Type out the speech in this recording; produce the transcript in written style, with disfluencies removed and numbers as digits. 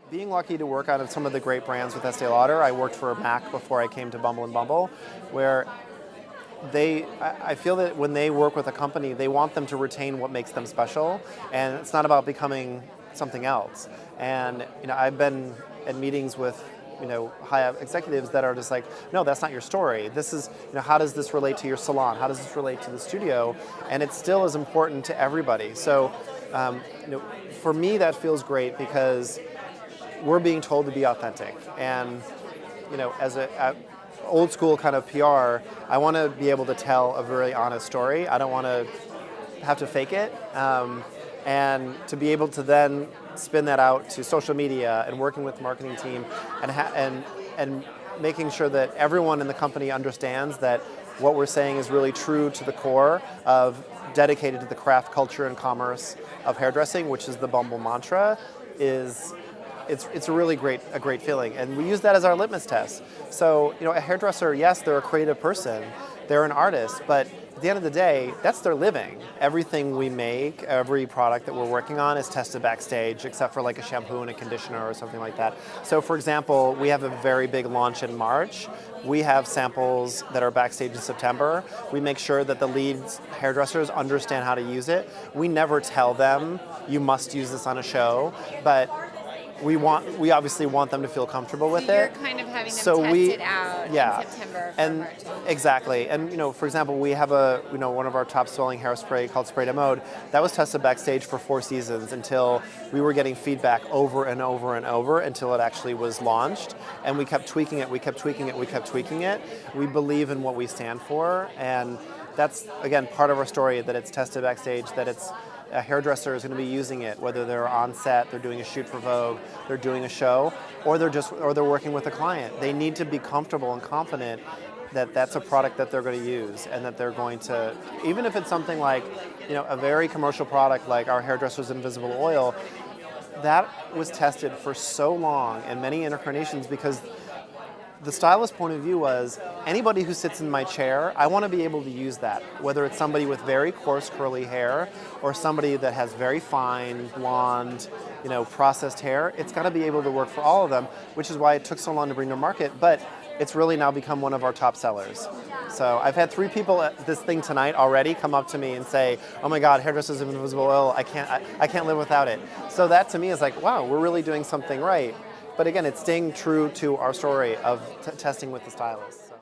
Being lucky to work out of some of the great brands with Estee Lauder, I worked for Mac before I came to Bumble and Bumble, where I feel that when they work with a company, they want them to retain what makes them special, and it's not about becoming something else. And I've been at meetings with high executives that are just like, no, that's not your story. This is, how does this relate to your salon? How does this relate to the studio? And it still is important to everybody. So, for me, that feels great because we're being told to be authentic. And, as a old school kind of PR, I want to be able to tell a very honest story. I don't want to have to fake it. And to be able to then spin that out to social media and working with the marketing team and making sure that everyone in the company understands that what we're saying is really true to the core of dedicated to the craft, culture, and commerce of hairdressing, which is the Bumble mantra, it's a really great feeling. And we use that as our litmus test. So, a hairdresser, yes, they're a creative person, they're an artist, but at the end of the day, that's their living. Everything we make, every product that we're working on is tested backstage, except for like a shampoo and a conditioner or something like that. So for example, we have a very big launch in March. We have samples that are backstage in September. We make sure that the lead hairdressers understand how to use it. We never tell them, you must use this on a show, but we obviously want them to feel comfortable with it. You're kind of having them test it out in September for March. Exactly. And for example, we have one of our top selling hairspray called Spray de Mode that was tested backstage for 4 seasons until we were getting feedback over and over and over until it actually was launched. And we kept tweaking it, we kept tweaking it, we kept tweaking it. We believe in what we stand for, and that's again part of our story, that it's tested backstage, that it's a hairdresser is going to be using it, whether they're on set, they're doing a shoot for Vogue, they're doing a show, or they're working with a client. They need to be comfortable and confident that that's a product that they're going to use, and that they're going to, even if it's something like, a very commercial product like our hairdresser's invisible oil, that was tested for so long in many incarnations because the stylist point of view was, anybody who sits in my chair, I want to be able to use that. Whether it's somebody with very coarse curly hair or somebody that has very fine, blonde, processed hair, it's got to be able to work for all of them, which is why it took so long to bring to market, but it's really now become one of our top sellers. So I've had 3 people at this thing tonight already come up to me and say, oh my God, hairdresser's invisible oil, I can't live without it. So that to me is like, wow, we're really doing something right. But again, it's staying true to our story of testing with the stylist.